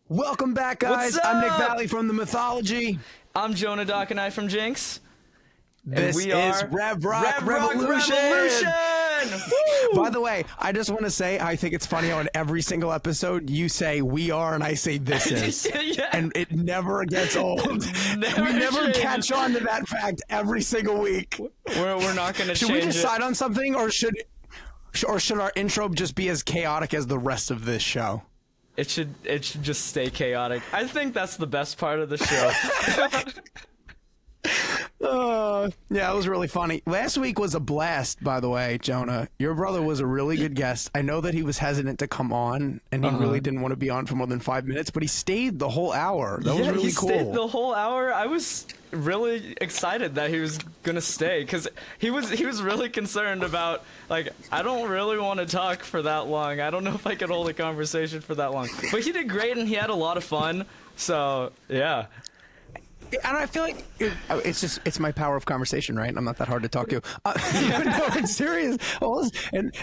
Welcome back, guys. I'm Nick Valley from the Mythology. I'm Jonah Doc and I from Jinx. This is Rev Rock Revolution. By the way, I just want to say, I think it's funny how in every single episode you say "we are" and I say "this is," Yeah. and it never gets old. We never catch on to that fact every single week. We're not going to change it. Should we decide on something, or should our intro just be as chaotic as the rest of this show? It should just stay chaotic. I think that's the best part of the show. Yeah, it was really funny. Last week was a blast, by the way, Jonah. Your brother was a really good guest. I know that he was hesitant to come on, and he really didn't want to be on for more than 5 minutes, but he stayed the whole hour. That was really cool. He stayed the whole hour. I was really excited that he was gonna stay because he was really concerned about, like, I don't really want to talk for that long. I don't know if I could hold a conversation for that long. But he did great and he had a lot of fun. So yeah. And I feel like it's my power of conversation, right? I'm not that hard to talk to. No, in serious,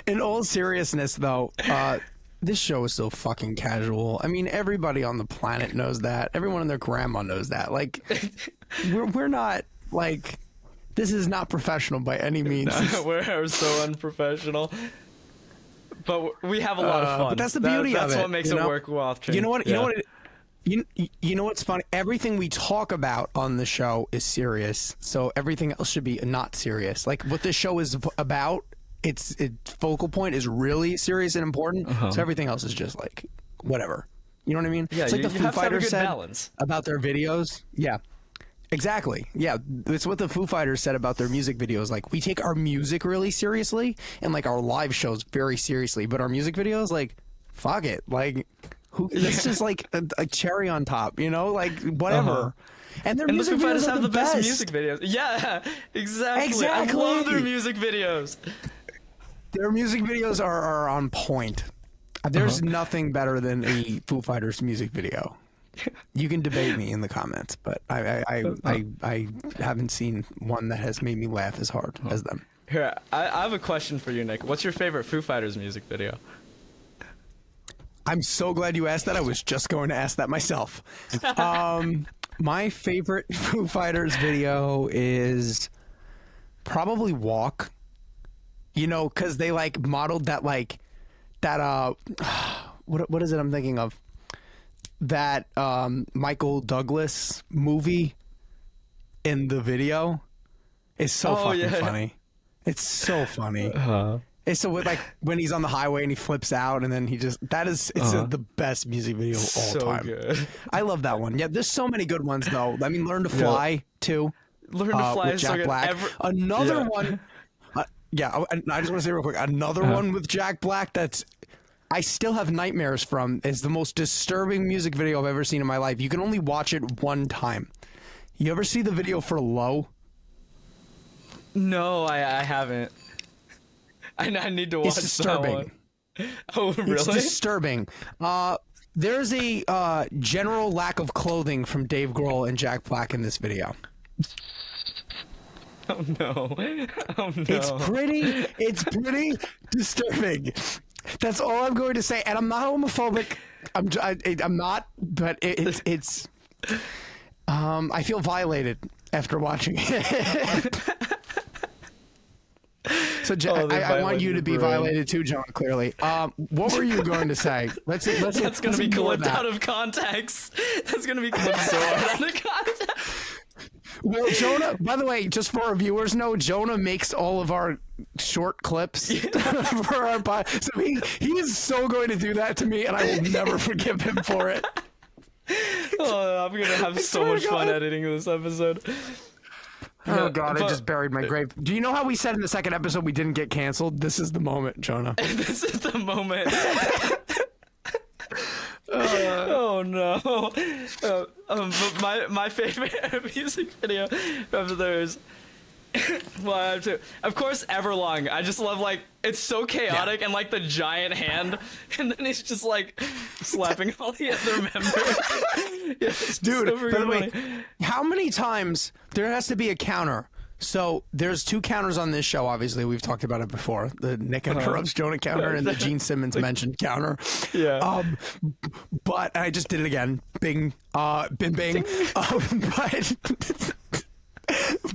in all seriousness, though, this show is so fucking casual. I mean, everybody on the planet knows that. Everyone and their grandma knows that. Like, we're not like, this is not professional by any means. No, we're so unprofessional. But we have a lot of fun. But that's the beauty of it. That's what makes it work well. You know what? You know what's funny? Everything we talk about on the show is serious, so everything else should be not serious. Like what this show is about, its focal point is really serious and important. So everything else is just like whatever. You know what I mean? Yeah, it's like the Foo Fighters said balance about their videos. Yeah, exactly. Yeah, it's what the Foo Fighters said about their music videos. Like we take our music really seriously and like our live shows very seriously, but our music videos, like, fuck it, like. It's just like a cherry on top, you know, like whatever. And their music the Foo videos Fighters are have the the best best music videos. Yeah, exactly. I love their music videos. Their music videos are on point. There's nothing better than a Foo Fighters music video. You can debate me in the comments, but I haven't seen one that has made me laugh as hard as them. Here, I have a question for you, Nick. What's your favorite Foo Fighters music video? I'm so glad you asked that. I was just going to ask that myself. My favorite Foo Fighters video is probably Walk. You know, because they like modeled that what is it I'm thinking of? That Michael Douglas movie in the video is so fucking funny. It's so funny. It's so with, like when he's on the highway and he flips out and then he just the best music video of all time. Good. I love that one. Yeah, there's so many good ones though. I mean, Learn to Fly too. Learn to Fly with is Jack so Black. Another one. I just want to say real quick. Another one with Jack Black that's I still have nightmares from is the most disturbing music video I've ever seen in my life. You can only watch it one time. You ever see the video for Low? No, I haven't. I need to watch it's disturbing. That one. Oh, really? It's disturbing. There's a general lack of clothing from Dave Grohl and Jack Black in this video. Oh no! Oh no! It's pretty disturbing. That's all I'm going to say. And I'm not homophobic. I'm not. But it's. I feel violated after watching it. So I want you to be violated too, John. Clearly, what were you going to say? Let's That's going to be clipped out of context. That's going to be clipped so out of context. Well, Jonah. By the way, just for our viewers, know Jonah makes all of our short clips for our podcast. So he is so going to do that to me, and I will never forgive him for it. Oh, I'm going to have so much fun editing this episode. Oh God! I just buried my grave. Do you know how we said in the second episode we didn't get canceled? This is the moment, Jonah. This is the moment. Oh no! But my favorite music video of theirs. Well, I have to. Of course, Everlong. I just love, like, it's so chaotic and like the giant hand, and then he's just like slapping all the other members. Dude, by the way, how many times there has to be a counter? So there's 2 counters on this show. Obviously, we've talked about it before: the Nick interrupts Jonah counter and the Gene Simmons mentioned counter. Yeah. But I just did it again. Bing, bing.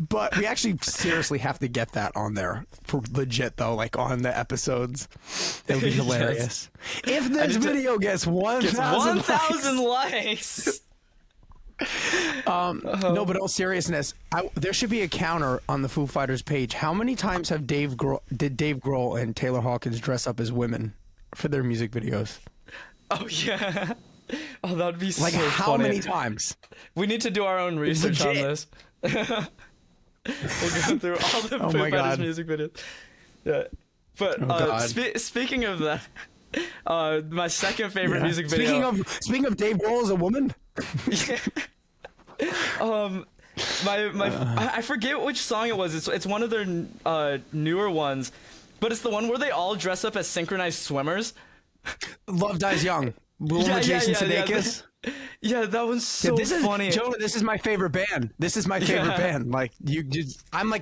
But we actually seriously have to get that on there for legit though, like on the episodes. It would be hilarious. Yes. If this video gets 1,000 likes. No, but all seriousness, there should be a counter on the Foo Fighters page. How many times have Dave Grohl and Taylor Hawkins dress up as women for their music videos? Oh yeah. Oh, that would be like so how funny. many times? We need to do our own research on this. We'll go through all the Foo Fighters music videos. Yeah, but speaking of that, my second favorite music video. Speaking of Dave Grohl as a woman. I forget which song it was. It's one of their newer ones, but it's the one where they all dress up as synchronized swimmers. Love Dies Young. Jason Sudeikis. Yeah, that was so funny. Jonah, this is my favorite band. This is my favorite band. Like I'm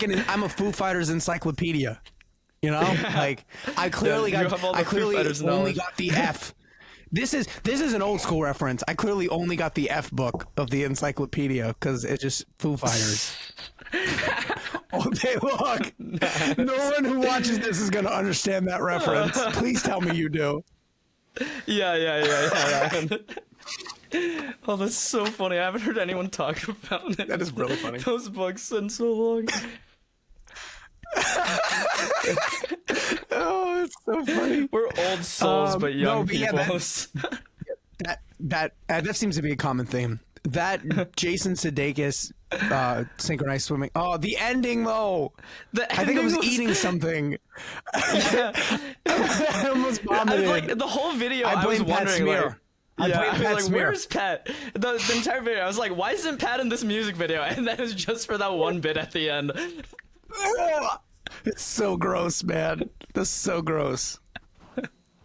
a Foo Fighters encyclopedia. You know, like I clearly only got the F. This is an old school reference. I clearly only got the F book of the encyclopedia because it's just Foo Fighters. All day long. No one who watches this is gonna understand that reference. Please tell me you do. Yeah. Oh, that's so funny. I haven't heard anyone talk about it. That is really funny. Those books in so long. Oh, it's so funny. We're old souls, but young people. That seems to be a common theme. That Jason Sudeikis synchronized swimming. Oh, the ending though. I think I was eating something. Yeah. I almost vomited. Like the whole video, I was wondering. Where's Pat? The entire video, I was like, why isn't Pat in this music video? And that was just for that one bit at the end. It's so gross, man. That's so gross.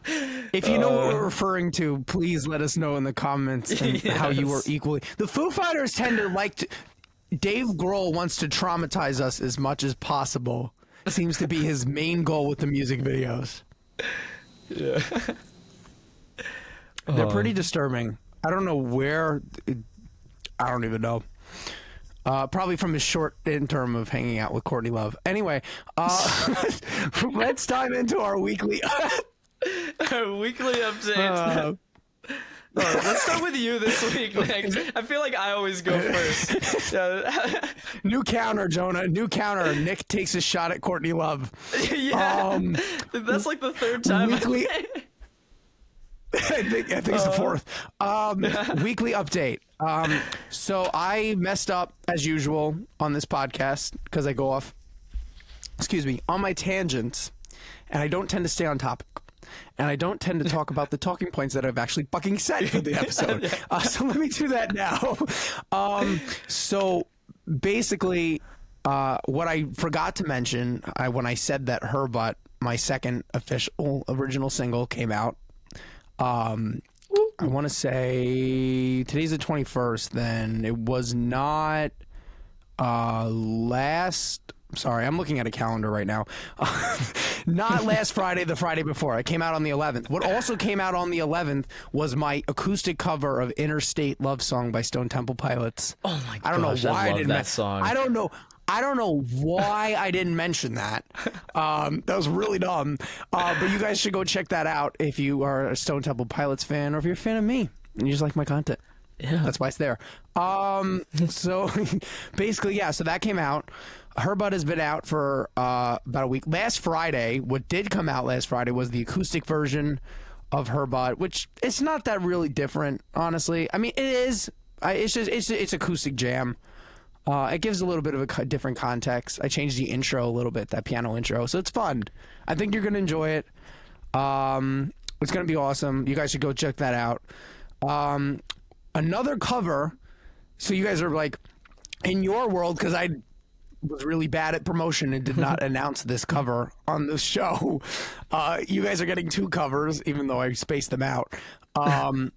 If you know what we're referring to, please let us know in the comments and how you were equally. The Foo Fighters tend to Dave Grohl wants to traumatize us as much as possible. Seems to be his main goal with the music videos. Yeah. They're pretty disturbing. I don't know where. I don't even know. Probably from his short interim of hanging out with Courtney Love. Anyway, let's dive into our weekly update. Let's start with you this week, Nick. I feel like I always go first. New counter, Jonah. New counter. Nick takes a shot at Courtney Love. Yeah. That's like the third time. Weekly. I think it's the fourth. Weekly update. So I messed up as usual on this podcast because I go off, on my tangents, and I don't tend to stay on topic. And I don't tend to talk about the talking points that I've actually fucking said for the episode. So let me do that now. So basically, what I forgot to mention when I said that Her Butt, my second official original single, came out. I want to say today's the 21st. Then it was not Sorry, I'm looking at a calendar right now. Not last Friday, the Friday before. It came out on the 11th. What also came out on the 11th was my acoustic cover of Interstate Love Song by Stone Temple Pilots. Oh my gosh, I don't know why I didn't that song. I don't know why I didn't mention that. That was really dumb. But you guys should go check that out if you are a Stone Temple Pilots fan or if you're a fan of me and you just like my content. Yeah. That's why it's there. So basically, yeah, so that came out. Her Butt has been out for about a week. Last Friday, what did come out last Friday was the acoustic version of Her Butt, which it's not that really different, honestly. I mean, it is. It's acoustic jam. It gives a little bit of a different context. I changed the intro a little bit, that piano intro, so it's fun. I think you're gonna enjoy it. It's gonna be awesome. You guys should go check that out. Another cover. So you guys are like in your world, because I was really bad at promotion and did not announce this cover on the show. You guys are getting 2 covers, even though I spaced them out.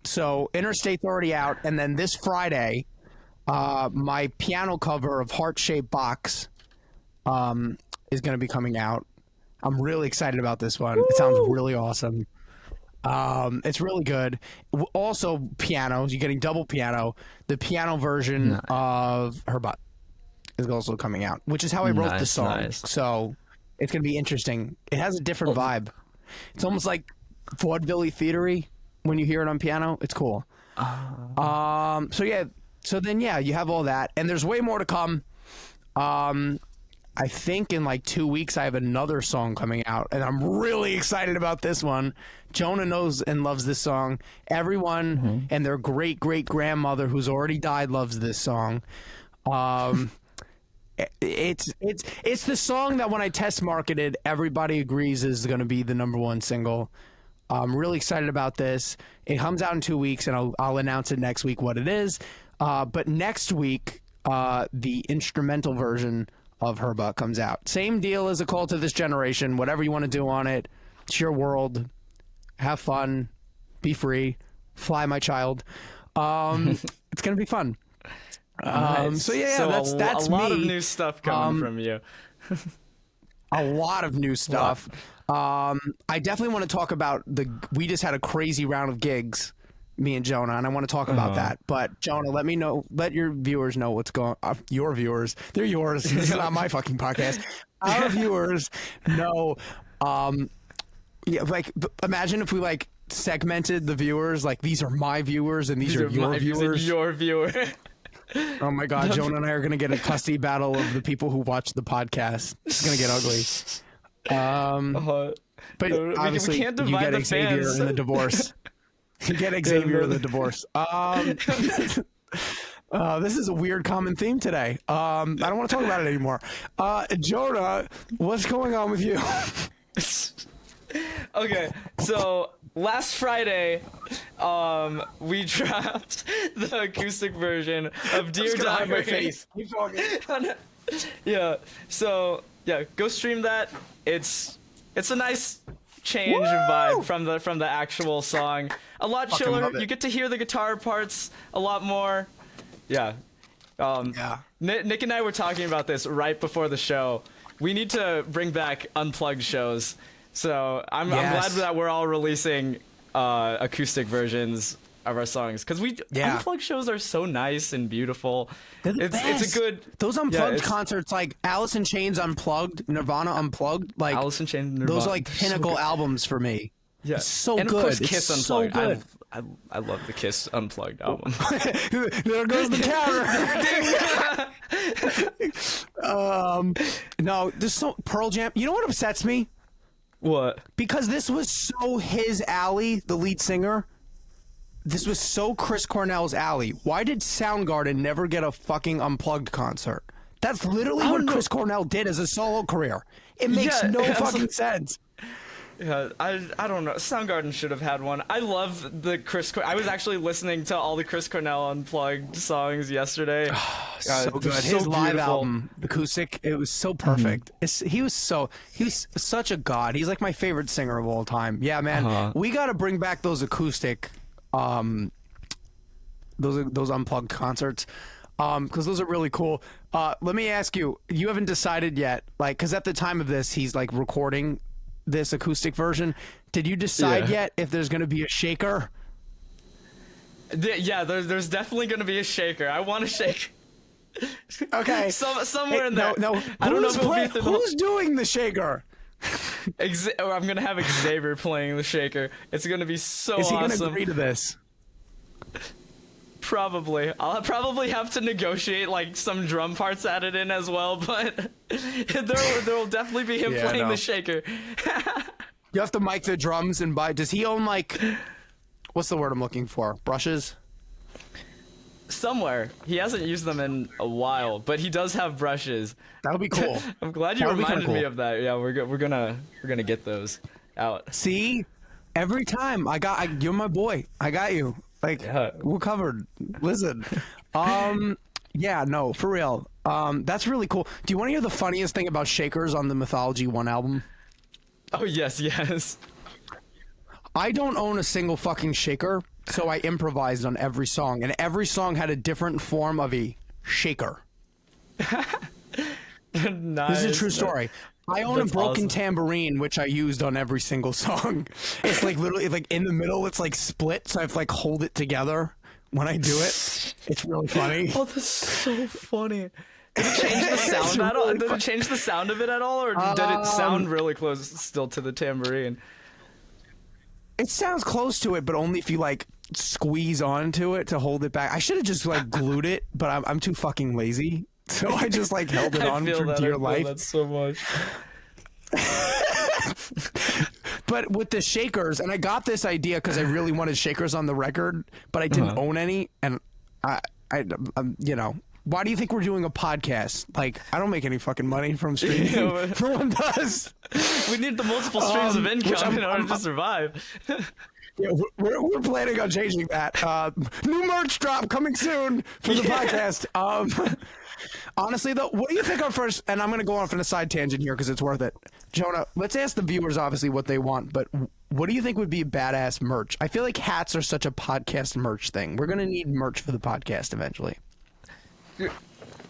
So Interstate's already out, and then this Friday, my piano cover of Heart Shaped Box is going to be coming out. I'm really excited about this one. It sounds really awesome. It's really good. Also, pianos. You're getting double piano. The piano version of Her Butt is also coming out, which is how I wrote the song. Nice. So it's going to be interesting. It has a different vibe. It's almost like vaudeville theater-y when you hear it on piano. It's cool. So then you have all that, and there's way more to come. I think in like 2 weeks I have another song coming out, and I'm really excited about this one. Jonah knows and loves this song. Everyone and their great-great-grandmother who's already died loves this song. It's the song that when I test marketed, everybody agrees is going to be the #1 single. I'm really excited about this. It comes out in 2 weeks, and I'll announce it next week what it is. But next week, the instrumental version of Her Butt comes out. Same deal as A Call to This Generation. Whatever you want to do on it, it's your world. Have fun. Be free. Fly, my child. It's gonna be fun. Nice. So that's a lot me. of new stuff coming from you. A lot of new stuff. I definitely want to talk about we just had a crazy round of gigs, me and Jonah, and I want to talk about that. But Jonah, let your viewers know what's going on. Your viewers, they're yours. This is not my fucking podcast. Our viewers know. Imagine if we segmented the viewers. Like, these are my viewers and these are your viewers. Your viewer. Oh my God, Jonah and I are gonna get a custody battle of the people who watch the podcast. It's gonna get ugly. But obviously, we can't divide you get the Xavier fans. in the divorce. You get Xavier in the divorce. This is a weird common theme today. I don't want to talk about it anymore. Jonah, what's going on with you? Okay, so last Friday, we dropped the acoustic version of Dear Diary. Keep talking. Yeah, so go stream that. It's a nice change of vibe from the actual song. A lot chiller. You get to hear the guitar parts a lot more. Yeah. Nick and I were talking about this right before the show. We need to bring back unplugged shows. So I'm glad that we're all releasing acoustic versions of our songs, because unplugged shows are so nice and beautiful. It's a good unplugged concerts, like Alice in Chains Unplugged, Nirvana Unplugged, like Alice in Chains, Nirvana, those are like pinnacle albums for me. Yeah, it's so and good. Of course, Kiss it's Unplugged. So good. I love the Kiss Unplugged album. There goes the counter. No, this Pearl Jam. You know what upsets me? What? Because this was so his alley, the lead singer. This was so Chris Cornell's alley. Why did Soundgarden never get a fucking unplugged concert? That's literally what Chris Cornell did as a solo career. It makes no fucking sense. Yeah, I don't know. Soundgarden should have had one. I love the I was actually listening to all the Chris Cornell Unplugged songs yesterday. So good. His live album, acoustic, it was so perfect. He was such a god. He's like my favorite singer of all time. Yeah, man. We got to bring back those acoustic, those unplugged concerts, because those are really cool. Let me ask you. You haven't decided yet, because at the time of this, he's recording this acoustic version. Did you decide yet if there's going to be a shaker? Yeah, there's definitely going to be a shaker. I want a shaker. Okay. Somewhere in there. No. I don't know if who's doing the shaker? I'm going to have Xavier playing the shaker. It's going to be so awesome. Is he going to agree to this? Probably. I'll probably have to negotiate some drum parts added in as well, but there will definitely be him playing the shaker. You have to mic the drums and buy. Does he own what's the word I'm looking for? Brushes? Somewhere. He hasn't used them in a while, but he does have brushes. That would be cool. I'm glad you reminded me of that. Yeah, we're gonna get those out. See, every time you're my boy. I got you. We're covered. Listen. Yeah, no, for real. That's really cool. Do you want to hear the funniest thing about shakers on the Mythology 1 album? Oh, yes. I don't own a single fucking shaker, so I improvised on every song, and every song had a different form of a shaker. Nice. This is a true story. I own a broken tambourine, which I used on every single song. It's like literally like in the middle, it's like split, so I have to like hold it together when I do it. It's really funny. Oh, that's so funny. Did it change the sound at all? Did it change the sound of it at all, or did it sound really close still to the tambourine? It sounds close to it, but only if you like squeeze onto it to hold it back. I should have just like glued it, but I'm too fucking lazy. So I just like held it on for dear life. That so much. But with the shakers, and I got this idea because I really wanted shakers on the record, but I didn't own any. And you know, why do you think we're doing a podcast? Like, I don't make any fucking money from streaming. No one does. We need the multiple streams of income in order to survive. Yeah, we're planning on changing that. New merch drop coming soon for the podcast. Honestly, though, what do you think our first, and I'm going to go off on a side tangent here because it's worth it. Jonah, let's ask the viewers, obviously, what they want, but what do you think would be badass merch? I feel like hats are such a podcast merch thing. We're going to need merch for the podcast eventually.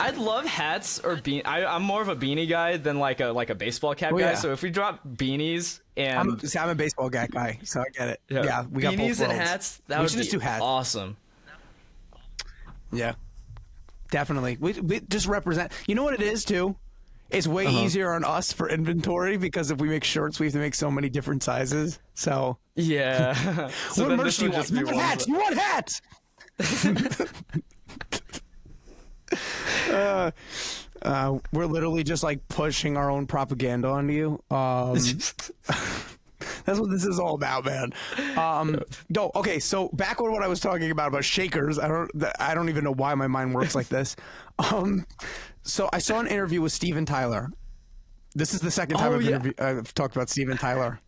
I'd love hats or I'm more of a beanie guy than like a baseball cap guy. Yeah. So if we drop beanies and I'm a baseball cap guy, so I get it. Yeah, we got beanies and hats. That would just do hats. Awesome. Yeah, definitely. We just represent. You know what it is too? It's way easier on us for inventory because if we make shirts, we have to make so many different sizes. So yeah. So what merch do you want? You want hats? You want hats? We're literally just like pushing our own propaganda onto you. That's what this is all about, man. No, okay. So back on what I was talking about shakers. I don't even know why my mind works like this. So I saw an interview with Steven Tyler. This is the second time I've talked about Steven Tyler.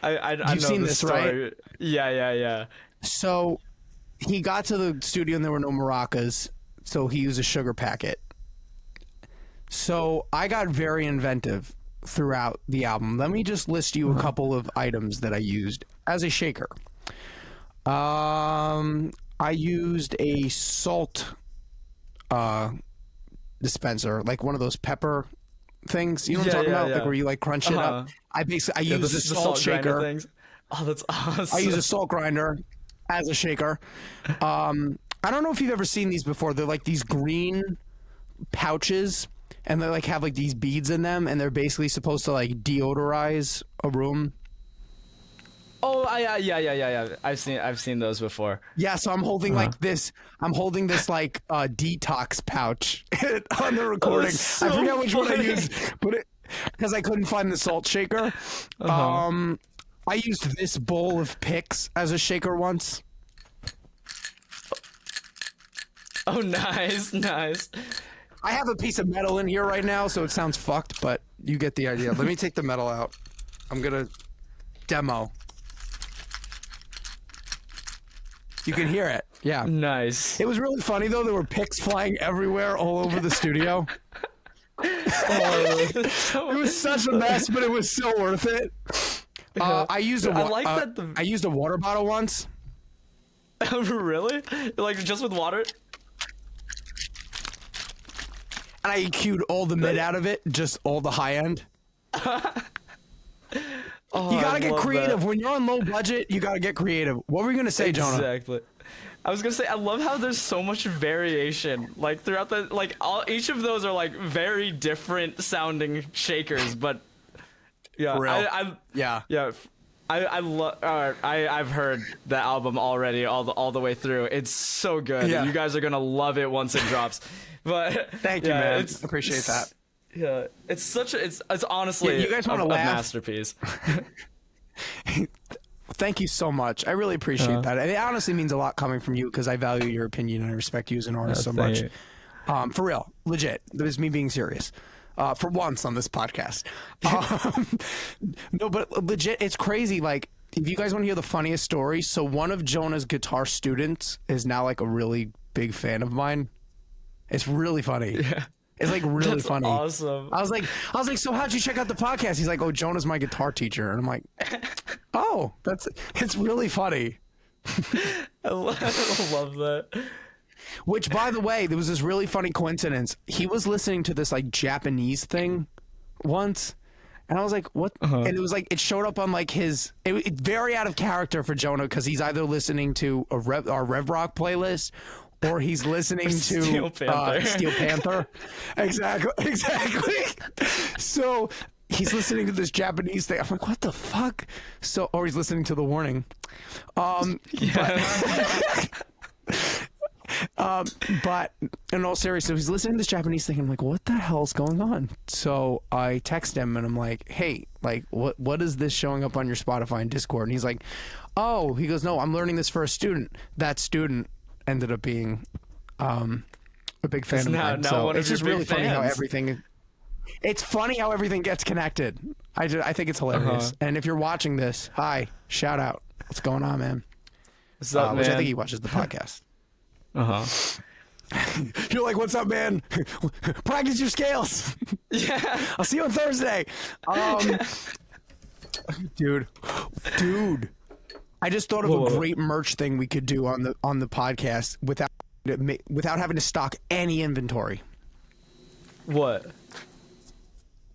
You've seen this, story. Right? Yeah. So he got to the studio and there were no maracas. So he used a sugar packet. So I got very inventive throughout the album. Let me just list you a couple of items that I used as a shaker. I used a salt dispenser, like one of those pepper things. You know what I'm talking about? Yeah. Like where you like crunch it up. I used a salt shaker. Things. Oh, that's awesome. I use a salt grinder as a shaker. I don't know if you've ever seen these before. They're like these green pouches, and they like have like these beads in them, and they're basically supposed to like deodorize a room. Oh, yeah. I've seen those before. Yeah, so I'm holding like this. I'm holding this like detox pouch on the recording. So I forget which one I used, but because I couldn't find the salt shaker. I used this bowl of picks as a shaker once. Oh, nice. I have a piece of metal in here right now, so it sounds fucked, but you get the idea. Let me take the metal out. I'm going to demo. You can hear it. Yeah. Nice. It was really funny, though. There were picks flying everywhere all over the studio. It was such a mess, but it was so worth it. I used a water bottle once. Really? Like just with water? And I EQ'd all the mid out of it, just all the high end. You gotta get creative. That. When you're on low budget, you gotta get creative. What were you gonna say, Jonah? Exactly. I was gonna say, I love how there's so much variation. Like throughout each of those are like very different sounding shakers, but yeah, I love. I've heard the album already, all the way through. It's so good. Yeah. You guys are gonna love it once it drops. But thank you, man. Appreciate that. Yeah, it's honestly you guys want a to laugh? Masterpiece. Thank you so much. I really appreciate that. It honestly means a lot coming from you because I value your opinion and I respect you as an artist so much. For real, legit. This is me being serious. For once on this podcast. No, but legit, it's crazy. Like, if you guys want to hear the funniest story, so one of Jonah's guitar students is now like a really big fan of mine. It's really funny. Yeah. It's like really funny. Awesome. I was like, so how'd you check out the podcast? He's like, oh, Jonah's my guitar teacher. And I'm like, oh, it's really funny. I love that. Which, by the way, there was this really funny coincidence. He was listening to this like Japanese thing once, and I was like, "What?" And it was like it showed up on like his. It's very out of character for Jonah because he's either listening to our Rev Rock playlist or he's listening to Steel Panther. Steel Panther. Exactly. So he's listening to this Japanese thing. I'm like, "What the fuck?" So, or he's listening to The Warning. But in all seriousness, he's listening to this Japanese thing. I'm like, what the hell's going on? So I text him and I'm like, hey, like, what is this showing up on your Spotify and Discord? And he's like, oh, he goes, no, I'm learning this for a student. That student ended up being a big fan of mine. So it's just really funny how everything. It's funny how everything gets connected. I think it's hilarious. And if you're watching this, hi, shout out. What's going on, man? What's up, man? Which I think he watches the podcast. You're like, what's up, man? Practice your scales. Yeah. I'll see you on Thursday. Dude, I just thought of a great merch thing we could do on the podcast without having to stock any inventory. What?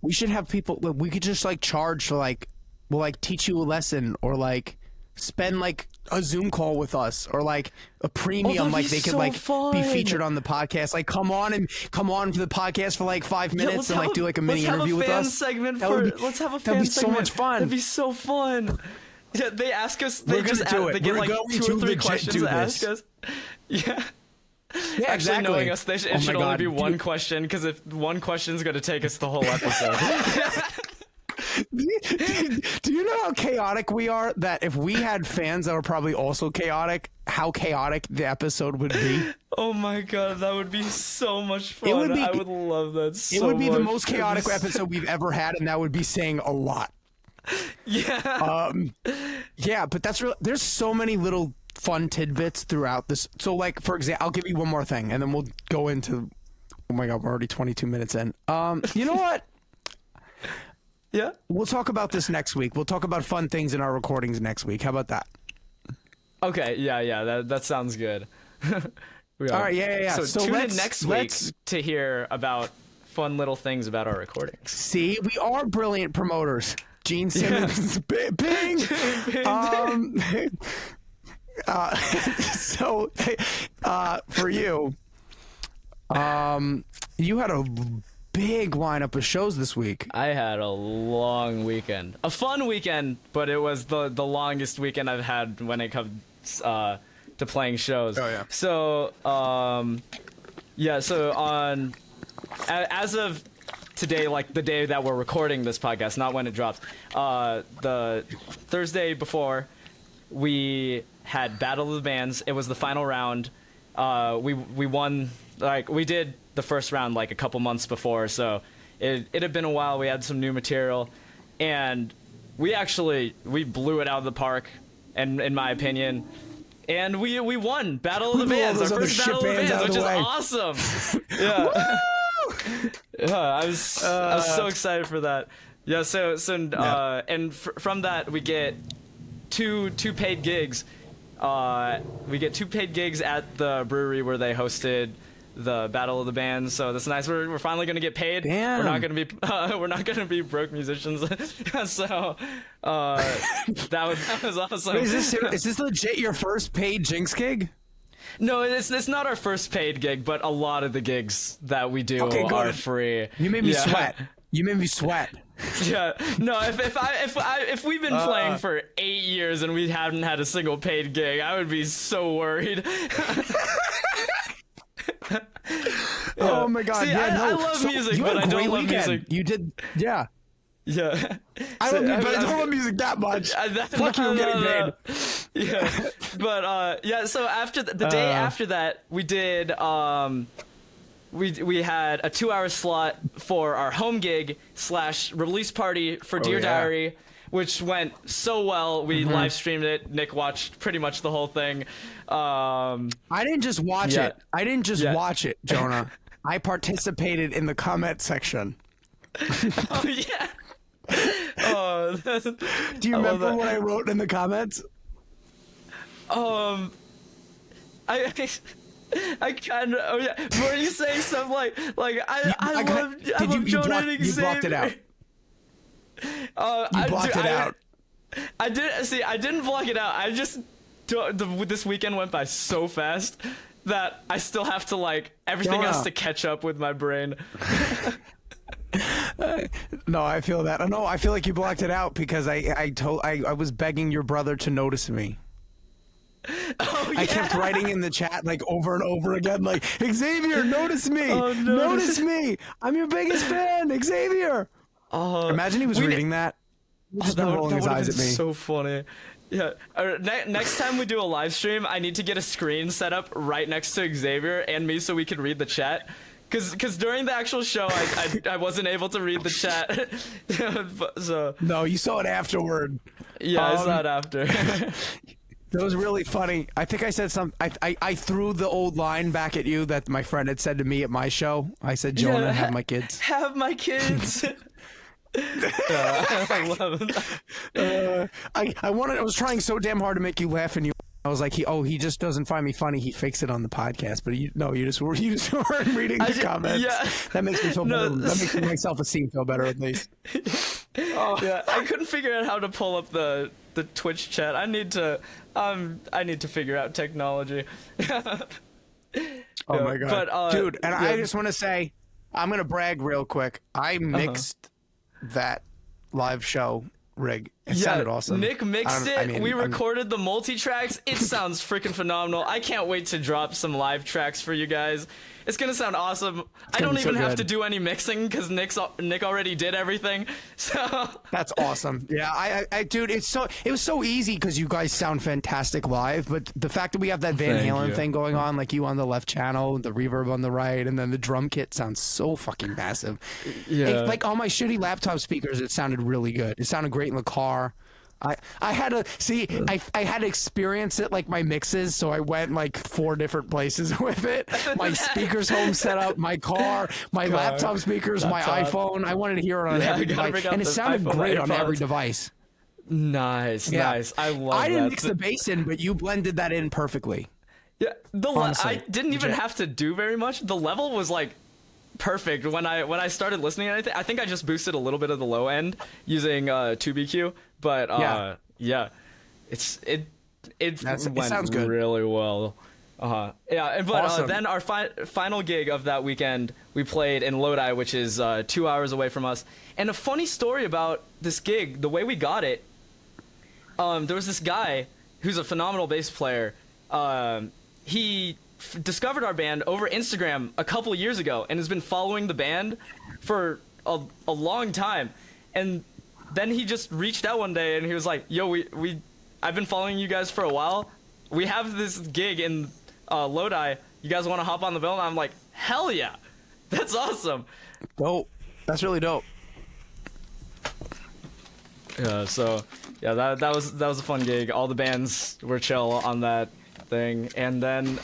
We should have people. We could just like charge for like, we'll like teach you a lesson or like spend like a Zoom call with us or like a premium, like they could like be featured on the podcast. Like come on for the podcast for like 5 minutes and like do like a mini interview with us. Let's have a fan segment. That'd be so much fun. That'd be so fun. Yeah, they ask us. They just do it. They get like 2 or 3 questions to ask us. Yeah. Yeah, actually, knowing us, it should only be one question because if one question is going to take us the whole episode. Do you know how chaotic we are? That if we had fans that were probably also chaotic, how chaotic the episode would be? Oh my god, that would be so much fun. I would love that so much. It would be the most chaotic episode we've ever had, and that would be saying a lot. Yeah. Yeah, but that's real. There's so many little fun tidbits throughout this. So, like, for example, I'll give you one more thing, and then we'll go into. Oh my god, we're already 22 minutes in. You know what? Yeah. We'll talk about this next week. We'll talk about fun things in our recordings next week. How about that? Okay. Yeah. That sounds good. All right. Yeah. So tune in next week to hear about fun little things about our recordings. See, we are brilliant promoters. Gene Simmons, Bing. So, for you, you had a big lineup of shows this week. I had a long weekend, a fun weekend, but it was the longest weekend I've had when it comes to playing shows. Oh yeah. So So on as of today, like the day that we're recording this podcast, not when it drops, the Thursday before, we had Battle of the Bands. It was the final round. We won. Like we did the first round like a couple months before, so it had been a while. We had some new material, and we blew it out of the park, and in my opinion, and we won Battle of the Bands, our first Battle of the Bands, which is awesome. Yeah. Yeah, I was so excited for that. Yeah, and from that we get two paid gigs. We get 2 paid gigs at the brewery where they hosted the Battle of the Bands, so that's nice. We're finally gonna get paid. Damn. We're not gonna be broke musicians. So that was awesome. Wait, is this legit your first paid Jinx gig? No, it's not our first paid gig, but a lot of the gigs that we do are free. You made me sweat. You made me sweat. Yeah. No, if we've been playing for 8 years and we haven't had a single paid gig, I would be so worried. Oh my god! See, yeah, I love music, but I don't love music. You did, yeah. Yeah. I love music, but I don't love music that much. Fuck you, getting paid. Yeah, but so after the day after that, we did we had a 2-hour slot for our home gig / release party for Dear Diary, which went so well. We live streamed it. Nick watched pretty much the whole thing. I didn't just watch it. I didn't just watch it, Jonah. I participated in the comment section. Oh yeah. Do you remember what I wrote in the comments? I kind of. Oh yeah. Were you saying stuff like I love Jonah and Xavier? You blocked it out. You blocked it out. I did see. I didn't block it out. I just this weekend went by so fast that I still have to like everything has to catch up with my brain. No, I feel that. No, I feel like you blocked it out because I was begging your brother to notice me. Oh, yeah. I kept writing in the chat like over and over again, like, Xavier, notice me, Oh, notice me. I'm your biggest fan, Xavier. Imagine he was reading that. Just been rolling his eyes at me. So funny. Yeah. Next time we do a live stream, I need to get a screen set up right next to Xavier and me so we can read the chat. Cause during the actual show, I wasn't able to read the chat. So no, you saw it afterward. Yeah, I saw it after. That was really funny. I think I said something. I threw the old line back at you that my friend had said to me at my show. I said, Jonah, have my kids. Have my kids. I love it. I was trying so damn hard to make you laugh, and I was like, he just doesn't find me funny. He fakes it on the podcast, but you just weren't reading the comments. Yeah. That makes me feel better. That makes my self-esteem feel better at least. Yeah, I couldn't figure out how to pull up the Twitch chat. I need to figure out technology. Oh my god, but, dude! And I just want to say, I'm gonna brag real quick. I mixed that live show rig. It sounded awesome. Nick mixed it. We recorded the multi-tracks. It sounds freaking phenomenal. I can't wait to drop some live tracks for you guys. It's gonna sound awesome. I don't even have to do any mixing because Nick already did everything. So that's awesome. Yeah, dude, it was so easy because you guys sound fantastic live. But the fact that we have that Van Halen thing going on, like you on the left channel, the reverb on the right, and then the drum kit sounds so fucking massive. Yeah, like on my shitty laptop speakers, it sounded really good. It sounded great in the car. I had to see. I had to experience it like my mixes, so I went like 4 different places with it. My speakers home setup, my car, my laptop speakers, my iPhone. I wanted to hear it on every device, and it sounded great on every device. Nice. I love that. I didn't mix the bass in, but you blended that in perfectly. Yeah, I didn't even have to do very much. The level was like perfect when I started listening. I think I just boosted a little bit of the low end using 2BQ. But yeah, it sounds good. Really well. Yeah, but awesome. Then our final gig of that weekend, we played in Lodi, which is 2 hours away from us. And a funny story about this gig, the way we got it, there was this guy who's a phenomenal bass player. He discovered our band over Instagram a couple years ago and has been following the band for a long time. And then he just reached out one day and he was like, yo, I've been following you guys for a while. We have this gig in Lodi. You guys want to hop on the bill? And I'm like, hell yeah. That's awesome. Dope. That's really dope. Yeah, so yeah, that was a fun gig. All the bands were chill on that thing. And then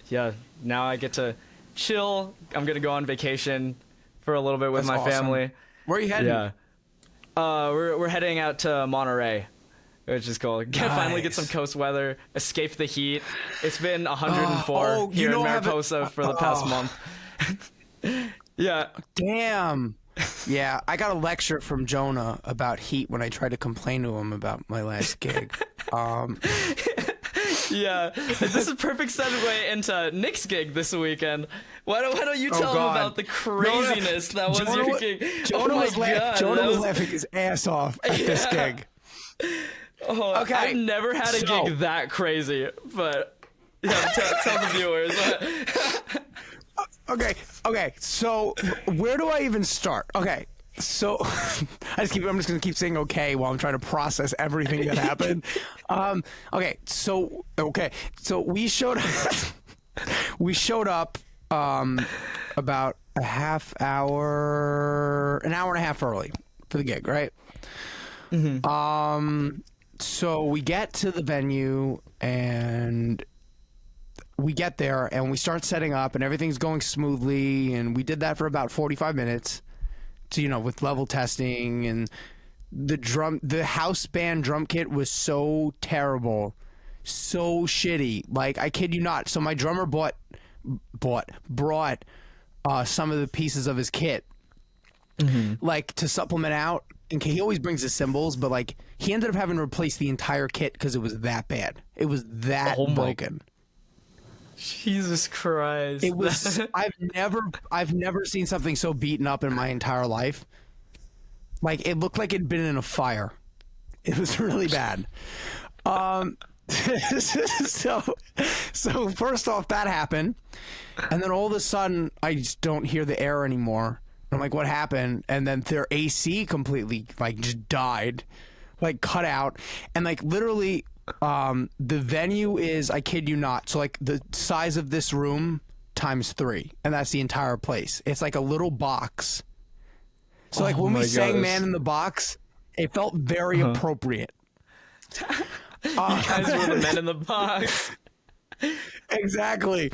yeah, now I get to chill. I'm gonna go on vacation for a little bit with my family. Where are you heading? Yeah. We're heading out to Monterey, which is cool. Finally get some coast weather, escape the heat. It's been 104 here in Mariposa for the past month. Yeah. Damn. Yeah, I got a lecture from Jonah about heat when I tried to complain to him about my last gig. Yeah, this is a perfect segue into Nick's gig this weekend. Why don't you tell him about the craziness that was your gig? Jonah was laughing his ass off at this gig. Oh, okay. I've never had a gig that crazy, but yeah, tell the viewers. Okay. So where do I even start? Okay. So I'm just gonna keep saying okay while I'm trying to process everything that happened. Okay. So we showed up about an hour and a half early for the gig, right? Mm-hmm. So we get to the venue and we get there and we start setting up and everything's going smoothly, and we did that for about 45 minutes. To, with level testing, and the house band drum kit was so terrible, so shitty. Like, I kid you not. So my drummer bought brought some of the pieces of his kit, like to supplement out. And he always brings his cymbals, but like he ended up having to replace the entire kit because it was that bad. It was that broken. Jesus Christ! It was. I've never seen something so beaten up in my entire life. Like it looked like it'd been in a fire. It was really bad. So first off, that happened, and then all of a sudden, I just don't hear the air anymore. I'm like, what happened? And then their AC completely like just died, like cut out, and like literally, the venue is, I kid you not, so like the size of this room times 3, and that's the entire place. It's like a little box. So like when we sang "Man in the Box," it felt very appropriate. You guys were the men in the box. Exactly.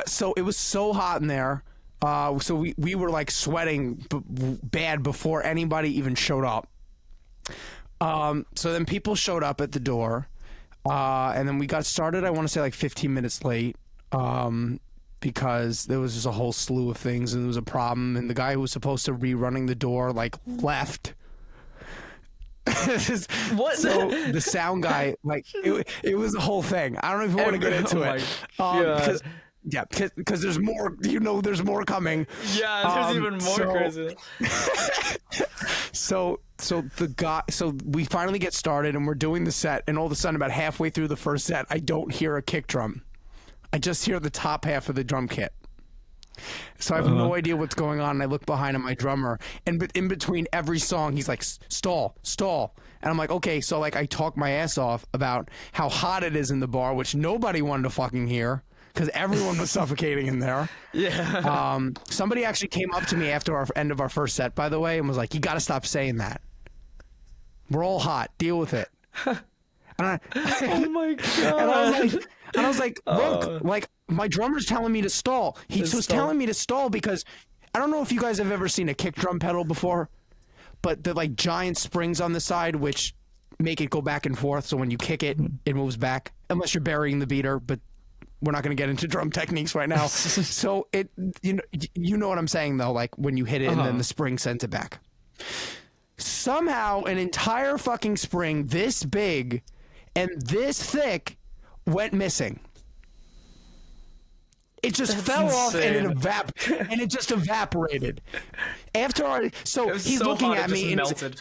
So it was so hot in there. So we were like sweating bad before anybody even showed up. So then people showed up at the door, and then we got started. I want to say like 15 minutes late, because there was just a whole slew of things, and there was a problem. And the guy who was supposed to be running the door like left. What? So the sound guy, like it was a whole thing. I don't know if you want to get into it. Yeah, because there's more. There's more coming. Yeah, there's even more crazy. So we finally get started, and we're doing the set, and all of a sudden, about halfway through the first set, I don't hear a kick drum. I just hear the top half of the drum kit. So I have no idea what's going on, and I look behind at my drummer, and in between every song, he's like, stall, and I'm like, okay. So like I talk my ass off about how hot it is in the bar, which nobody wanted to fucking hear, because everyone was suffocating in there. Yeah. Somebody actually came up to me after our end of our first set, by the way, and was like, you got to stop saying that. We're all hot. Deal with it. Oh my God. And I was like, look, like my drummer's telling me to stall. He was telling me to stall because I don't know if you guys have ever seen a kick drum pedal before, but the like giant springs on the side, which make it go back and forth. So when you kick it, it moves back, unless you're burying the beater, but we're not going to get into drum techniques right now. So you know what I'm saying though, like when you hit it and then the spring sends it back. Somehow an entire fucking spring this big and this thick went missing. It just fell off and it just evaporated. He's looking at me and melted.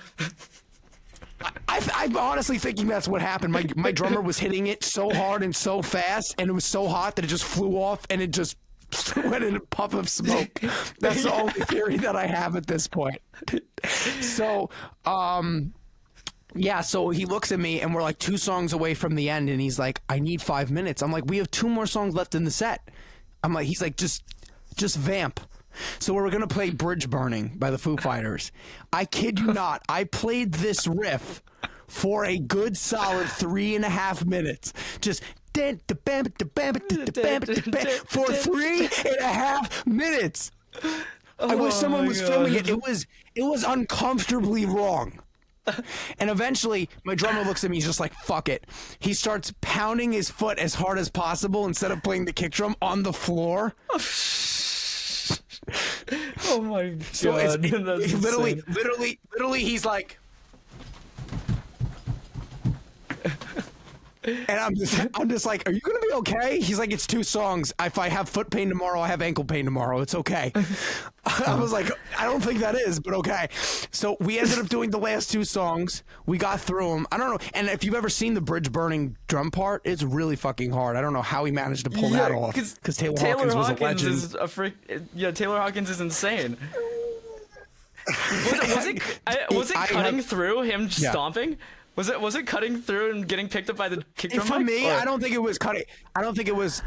I'm honestly thinking that's what happened. My drummer was hitting it so hard and so fast, and it was so hot that it just flew off and it just went in a puff of smoke. That's the only theory that I have at this point. So, yeah, so he looks at me and we're like 2 songs away from the end, and he's like, I need 5 minutes. I'm like, we have 2 more songs left in the set. I'm like, he's like, just vamp. So we're going to play Bridge Burning by the Foo Fighters. I kid you not. I played this riff for a good solid 3.5 minutes. Just for 3.5 minutes. I wish someone was filming it. It was uncomfortably wrong. And eventually, my drummer looks at me. He's just like, "Fuck it." He starts pounding his foot as hard as possible instead of playing the kick drum on the floor. Oh my God! So literally, he's like. And I'm just like, are you gonna be okay? He's like, it's 2 songs. If I have foot pain tomorrow, I have ankle pain tomorrow. It's okay. I was like, I don't think that is, but okay. So we ended up doing the last 2 songs. We got through them. I don't know. And if you've ever seen the Bridge Burning drum part, it's really fucking hard. I don't know how he managed to pull that off. Because Taylor Hawkins was a legend. Is a freak. Yeah, Taylor Hawkins is insane. Was it cutting through him stomping? Was it cutting through and getting picked up by the kick drum? For me, I don't think it was cutting. I don't think it was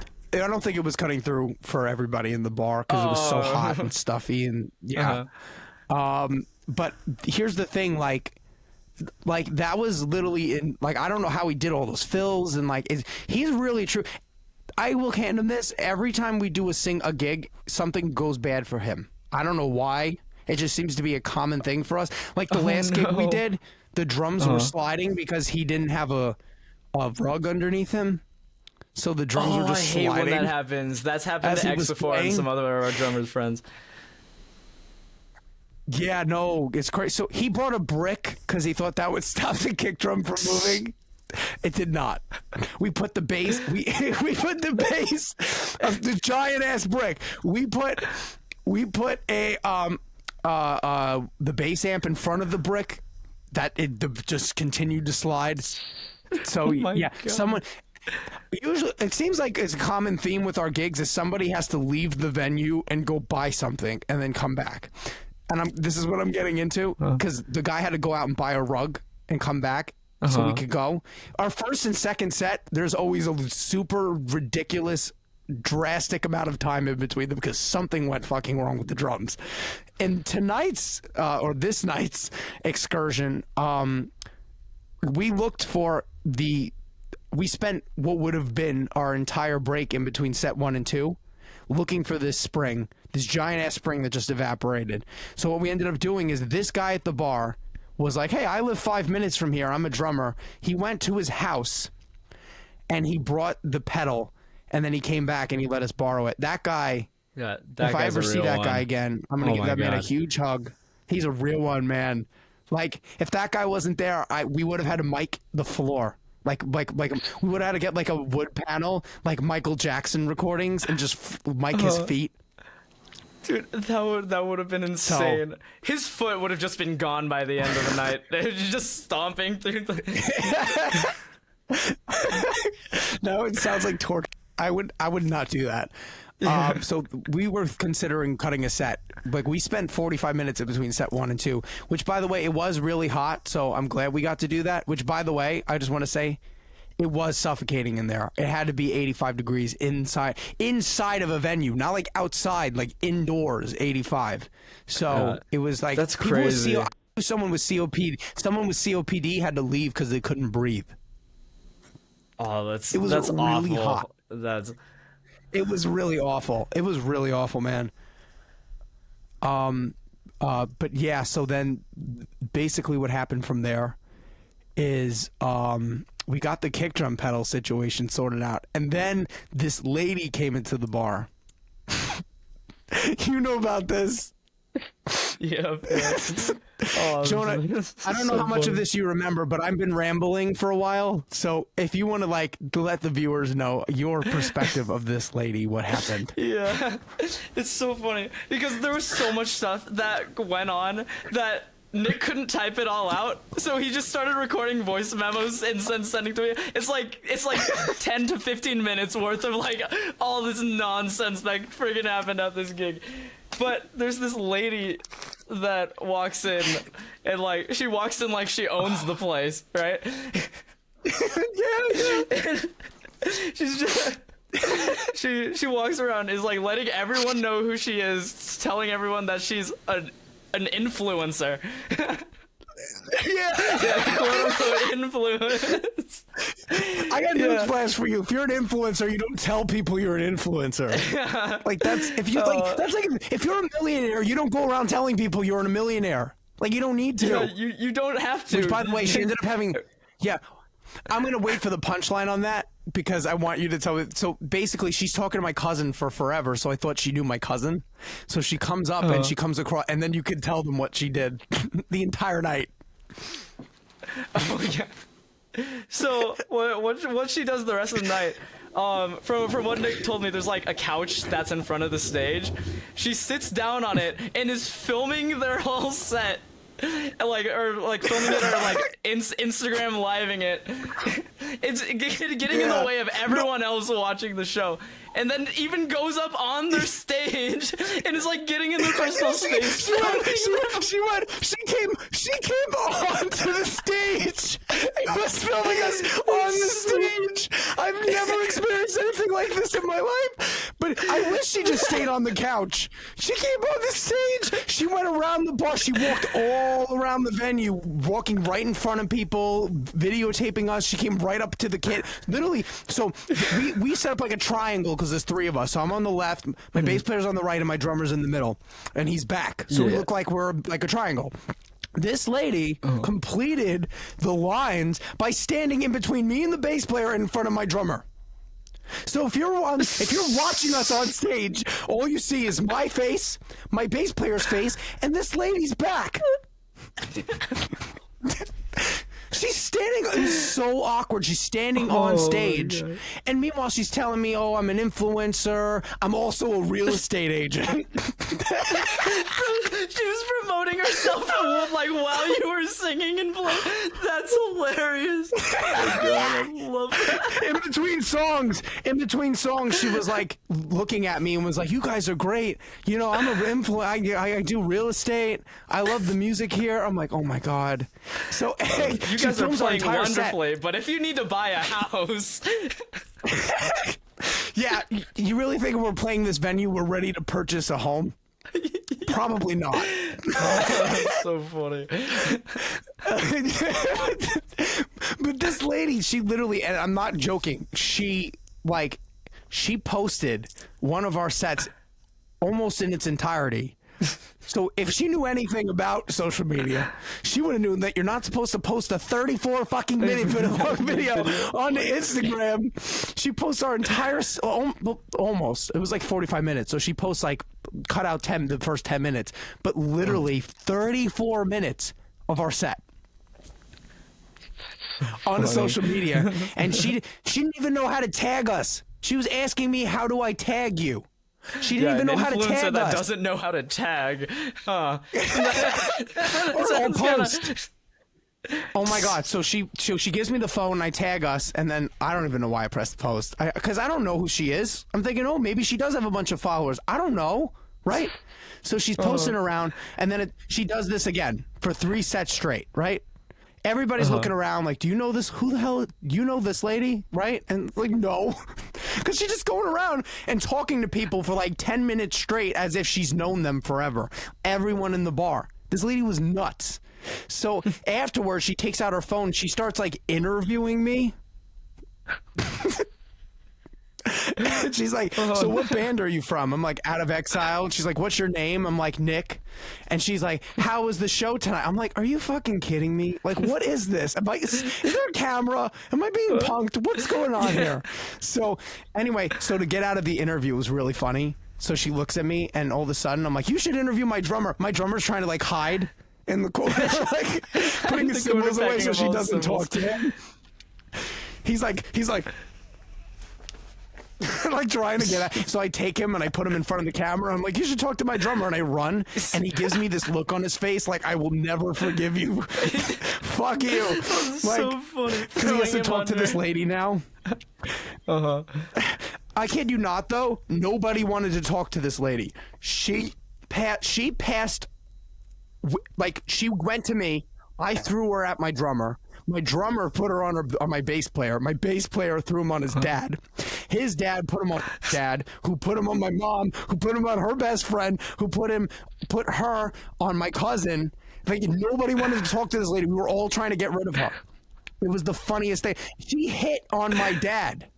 cutting through for everybody in the bar because it was so hot and stuffy and yeah. But here's the thing, like that was literally in like I don't know how he did all those fills and like he's really true. I will hand him this. Every time we do a gig, something goes bad for him. I don't know why. It just seems to be a common thing for us. Like the last gig we did. The drums were sliding because he didn't have a rug underneath him. so the drums were just I hate sliding. when that happens. That's happened as to he X was before and playing. some other of our drummers' friends. Yeah, no, it's crazy. So he brought a brick because he thought that would stop the kick drum from moving. It did not. We put the bass. We put the bass of the giant ass brick. We put a the bass amp in front of the brick that just continued to slide. So yeah, God. someone. Usually, it seems like it's a common theme with our gigs is somebody has to leave the venue and go buy something and then come back. And this is what I'm getting into because the guy had to go out and buy a rug and come back so we could go. Our first and second set, there's always a super ridiculous, drastic amount of time in between them because something went fucking wrong with the drums. And tonight's or this night's excursion, we looked for we spent what would have been our entire break in between set 1 and 2 looking for this giant ass spring that just evaporated. So what we ended up doing is this guy at the bar was like, hey, I live 5 minutes from here. I'm a drummer. He went to his house and he brought the pedal and then he came back and he let us borrow it. That guy, Yeah, that if I guy's ever a see real that one. guy again, I'm going to Oh give my that man a God. huge hug. He's a real one, man. Like, if that guy wasn't there, we would have had to mic the floor. Like we would have had to get like a wood panel, like Michael Jackson recordings, and just mic his feet. Dude, that would have been insane. His foot would have just been gone by the end of the night. Just stomping through the... No, it sounds like torture. I would not do that. So we were considering cutting a set. Like we spent 45 minutes in between set 1 and 2, which by the way, it was really hot. So I'm glad we got to do that, which by the way, I just want to say it was suffocating in there. It had to be 85 degrees inside of a venue, not like outside, like indoors, 85. So it was like that's people with crazy. someone with COPD had to leave because they couldn't breathe. Oh, that's really awful. hot. It was really awful. It was really awful, man. But yeah, so then basically what happened from there is we got the kick drum pedal situation sorted out. And then this lady came into the bar. You know about this. Yeah. Jonah, I don't know how much of this you remember, but I've been rambling for a while. So if you want to to let the viewers know your perspective of this lady, what happened? Yeah, it's so funny because there was so much stuff that went on that Nick couldn't type it all out, so he just started recording voice memos and sending to me. It's like 10 to 15 minutes worth of like all this nonsense that friggin' happened at this gig. But there's this lady that walks in and like she walks in like she owns the place, right? Yeah. She's just she walks around, is like letting everyone know who she is, telling everyone that she's an influencer. Yeah, quote unquote influence. I got news flash for you. If you're an influencer, you don't tell people you're an influencer. Like that's if you're a millionaire, you don't go around telling people you're a millionaire. Like you don't need to. Yeah, you don't have to. Which, by the way, she ended up having. Yeah, I'm gonna wait for the punchline on that because I want you to tell me. So basically, she's talking to my cousin for forever. So I thought she knew my cousin. So she comes up and she comes across, and then you could tell them what she did the entire night. Oh yeah. So what she does the rest of the night, from what Nick told me, there's like a couch that's in front of the stage. She sits down on it and is filming their whole set, and filming it or like Instagram living it. It's getting in the way of everyone else watching the show. And then even goes up on their stage and is like getting in their personal space. She came onto the stage and was filming us on the stage. I've never experienced anything like this in my life. But I wish she just stayed on the couch. She came on the stage. She went around the bar. She walked all around the venue, walking right in front of people, videotaping us. She came right up to the kid. Literally, so we set up like a triangle because there's 3 of us. So I'm on the left, my bass player's on the right, and my drummer's in the middle. And he's back. So we look like we're like a triangle. This lady completed the lines by standing in between me and the bass player in front of my drummer. So if you're watching us on stage, all you see is my face, my bass player's face, and this lady's back. She's standing. It was so awkward. She's standing on stage, and meanwhile she's telling me, "Oh, I'm an influencer. I'm also a real estate agent." She was promoting herself like while you were singing and playing. That's hilarious. Oh my God, I love that. In between songs, she was like looking at me and was like, "You guys are great. You know, I'm I do real estate. I love the music here." I'm like, "Oh my God." So you guys are playing wonderfully, but if you need to buy a house. Yeah, you really think we're playing this venue, we're ready to purchase a home? Probably not. That's so funny. But this lady, she literally, and I'm not joking, she posted one of our sets almost in its entirety. So if she knew anything about social media, she would have known that you're not supposed to post a 34 fucking minute video on Instagram. She posts our entire, almost, it was like 45 minutes. So she posts like, cut out the first 10 minutes, but literally 34 minutes of our set on social media. And she didn't even know how to tag us. She was asking me, how do I tag you? She didn't even know how to tag that us. Doesn't know how to tag. Huh. Or post. Oh my God. So she gives me the phone and I tag us, and then I don't even know why I pressed post. Because I don't know who she is. I'm thinking, oh, maybe she does have a bunch of followers. I don't know. Right? So she's posting around, and then she does this again for 3 sets straight, right? Everybody's looking around like, do you know this? Who the hell? You know this lady? Right? And like, no. Because she's just going around and talking to people for like 10 minutes straight as if she's known them forever. Everyone in the bar. This lady was nuts. So afterwards, she takes out her phone. She starts like interviewing me. She's like, so what band are you from? I'm like, Out of Exile. She's like, what's your name? I'm like, Nick. And she's like, how was the show tonight? I'm like, are you fucking kidding me? Like, what is this? I'm like, is there a camera? Am I being punked? What's going on here? So anyway, so to get out of the interview was really funny. So she looks at me, and all of a sudden I'm like, you should interview my drummer. My drummer's trying to like hide in the corner, like putting his cymbals away so she doesn't talk to him. He's like like trying to get out. So I take him and I put him in front of the camera. I'm like, you should talk to my drummer. And I run, and he gives me this look on his face like, I will never forgive you. Fuck you. Like, so funny. Because he has to talk to this lady now. I kid you not, though. Nobody wanted to talk to this lady. She passed, like, she went to me. I threw her at my drummer. My drummer put her on my bass player. My bass player threw him on his dad. His dad put him on his dad, who put him on my mom, who put him on her best friend, who put her on my cousin. Like, nobody wanted to talk to this lady. We were all trying to get rid of her. It was the funniest thing. She hit on my dad.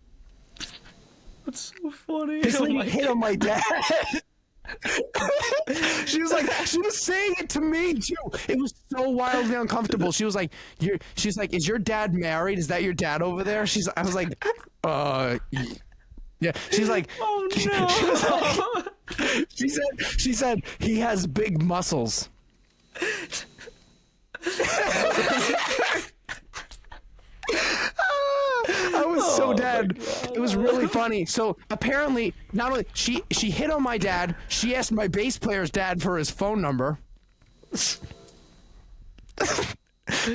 That's so funny. This lady hit on my dad. She was like, she was saying it to me too. It was so wildly uncomfortable. She was like, she's like, is your dad married? Is that your dad over there? I was like, yeah. She's like, oh no. She said he has big muscles. I was so dead. It was really funny. So apparently, not only she hit on my dad, she asked my bass player's dad for his phone number.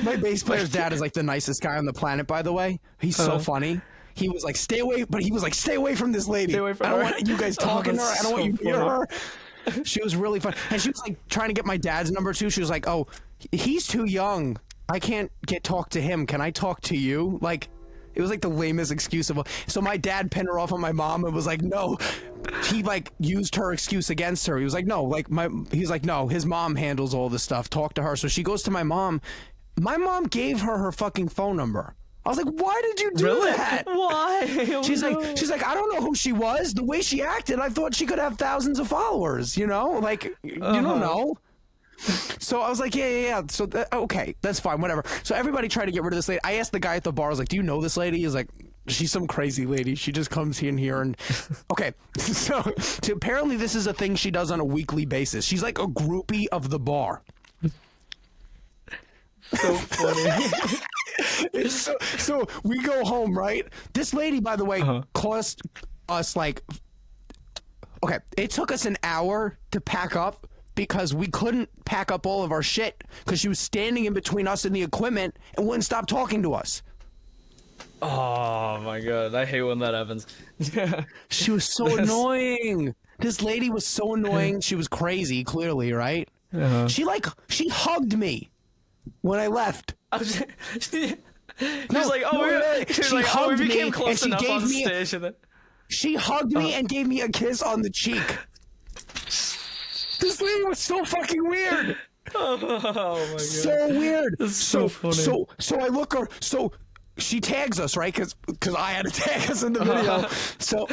My bass player's dad is like the nicest guy on the planet, by the way. He's so funny. He was like, stay away, but he was like, stay away from this lady. Stay away from I don't her. want you guys talking to her. I don't want you near her. She was really fun. And she was like trying to get my dad's number too. She was like, oh, he's too young. I can't talk to him. Can I talk to you? Like, it was like the lamest excuse of all. So my dad pinned her off on my mom and was like, no. He like used her excuse against her. He was like, no, like he's like, no, his mom handles all this stuff. Talk to her. So she goes to my mom. My mom gave her fucking phone number. I was like, why did you do that? Why? She's like, I don't know who she was. The way she acted, I thought she could have thousands of followers, you know? Like, you don't know. So I was like, yeah. So, okay, that's fine, whatever. So everybody tried to get rid of this lady. I asked the guy at the bar, I was like, do you know this lady? He's like, She's some crazy lady. She just comes in here and okay. So apparently this is a thing she does on a weekly basis. She's like a groupie of the bar. So funny. So we go home, right? This lady, by the way, cost us like, okay, it took us an hour to pack up because we couldn't pack up all of our shit because she was standing in between us and the equipment and wouldn't stop talking to us. Oh my god, I hate when that happens. She was so annoying. This lady was so annoying. She was crazy, clearly, right? She hugged me when I left. She's like, oh, we became close enough on the stage. And then... She hugged me and gave me a kiss on the cheek. This lady was so fucking weird. Oh my god. So weird. That's so funny. So I look her. So she tags us, right? Because I had to tag us in the video. So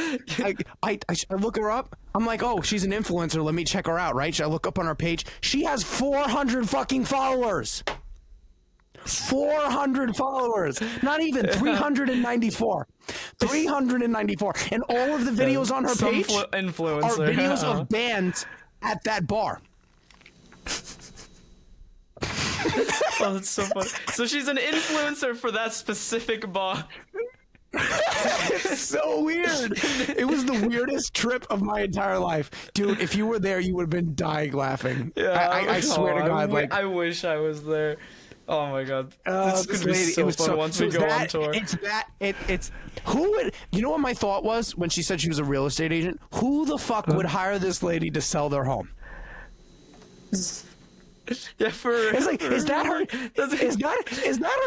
I look her up. I'm like, oh, she's an influencer. Let me check her out, right? I look up on her page. She has 400 fucking followers. 400 followers. Not even 394. 394. And all of the videos on her page influencer. are videos of bands at that bar. Oh, that's so funny. So she's an influencer for that specific bar. It's so weird. It was the weirdest trip of my entire life. Dude, if you were there, you would have been dying laughing. Yeah, I swear to God. I wish I was there. Oh my god. This could be so fun once we go on tour. It's who would, you know what my thought was when she said she was a real estate agent? Who the fuck would hire this lady to sell their home? Yeah, it's like, is that her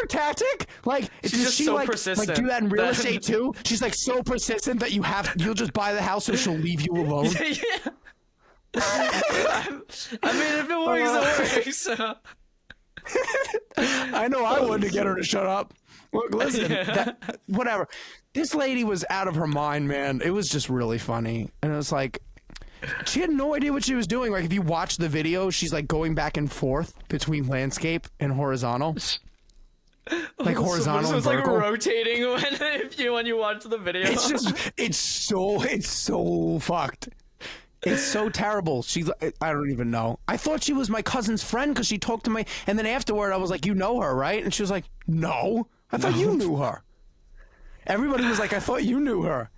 tactic? Like, she's does just she so like persistent do that in real estate too? She's like so persistent that you'll just buy the house and she'll leave you alone. Yeah. I mean, if it works, it works. I know I wanted to get her to shut up. Look, listen, whatever. This lady was out of her mind, man. It was just really funny, and it was like, she had no idea what she was doing. Like, if you watch the video, she's like going back and forth between landscape and horizontal. Like horizontal. So it's and vertical. like rotating when you watch the video. It's so fucked. It's so terrible. I don't even know. I thought she was my cousin's friend because she talked to me, and then afterward I was like, you know her, right? And she was like, no, I thought you knew her. Everybody was like, I thought you knew her.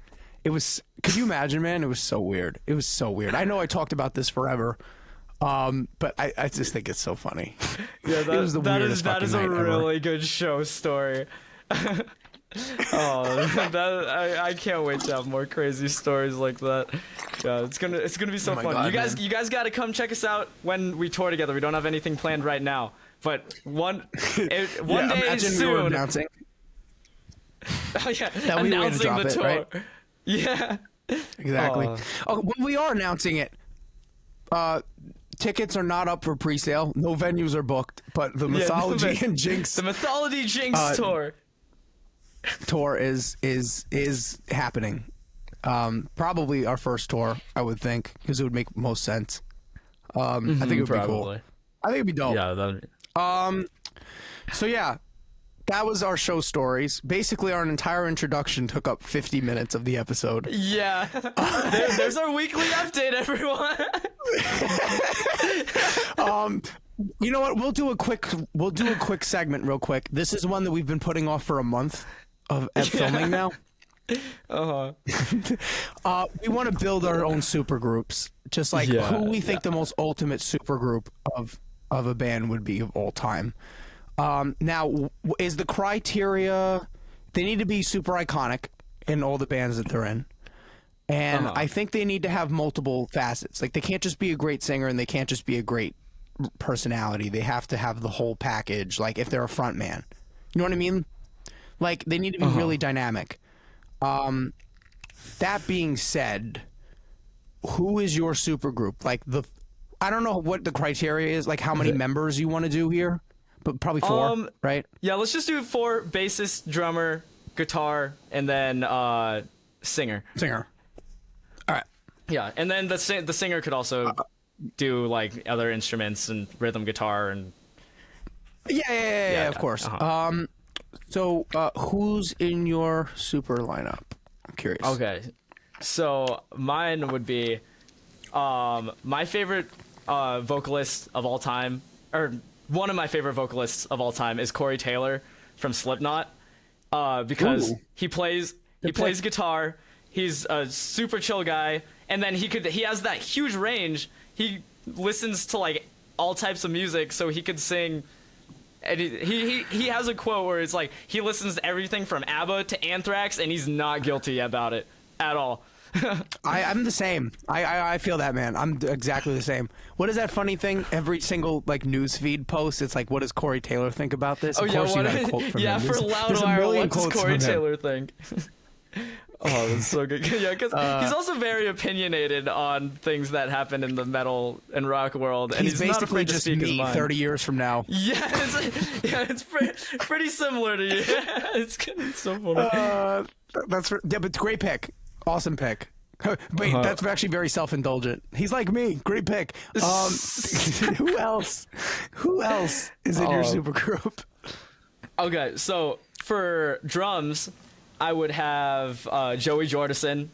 It was, could you imagine, man? It was so weird. It was so weird. I know I talked about this forever, but I just think it's so funny. Yeah, it was the weirdest that is a really ever. good show story. I can't wait to have more crazy stories like that. Yeah, it's gonna be so fun. God, you guys got to come check us out when we tour together. We don't have anything planned right now, but one day soon. We were announcing. Oh yeah, that we announcing the tour. Right? Yeah, exactly. Oh, well, we are announcing it. Tickets are not up for pre-sale. No venues are booked, but the Mythology and Jinx, the Mythology Jinx tour is happening. Probably our first tour, I would think, because it would make most sense. I think it would be cool. I think it'd be dope. Yeah, that'd be... So yeah, that was our show stories. Basically, our entire introduction took up 50 minutes of the episode. Yeah. There's our weekly update, everyone. You know what? We'll do a quick segment real quick. This is one that we've been putting off for a month of filming now. We want to build our own super groups, just like who we think the most ultimate super group of a band would be of all time. Now, is the criteria, they need to be super iconic in all the bands that they're in. And I think they need to have multiple facets. Like, they can't just be a great singer and they can't just be a great personality. They have to have the whole package, like if they're a front man. You know what I mean? Like, they need to be really dynamic. That being said, who is your super group? Like, I don't know what the criteria is, like how many members you want to do here, but probably 4, right? Yeah, let's just do 4: bassist, drummer, guitar, and then singer. All right. Yeah, and then the singer could also do like other instruments and rhythm guitar and. Yeah, of course. So, who's in your super lineup? I'm curious. Okay, so mine would be my favorite vocalist of all time, or one of my favorite vocalists of all time, is Corey Taylor from Slipknot, because Ooh. he plays guitar. He's a super chill guy, and then he has that huge range. He listens to like all types of music, so he could sing. And he has a quote where it's like he listens to everything from ABBA to Anthrax, and he's not guilty about it at all. I'm the same. I feel that, man. I'm exactly the same. What is that funny thing? Every single like news feed post, it's like, what does Corey Taylor think about this? Oh of yeah, course you got a quote from him. for There's a Loudwire, million what does quotes Corey from him. Taylor think? Oh, that's so good. Yeah, because he's also very opinionated on things that happen in the metal and rock world, and he's not basically afraid to just speak his me mind. 30 years from now. Yeah, it's pretty similar to you. It's so funny. But great pick. Awesome pick. Wait, that's actually very self-indulgent. He's like me. Great pick. Who else? Who else is in your super group? Okay, so for drums, I would have Joey Jordison.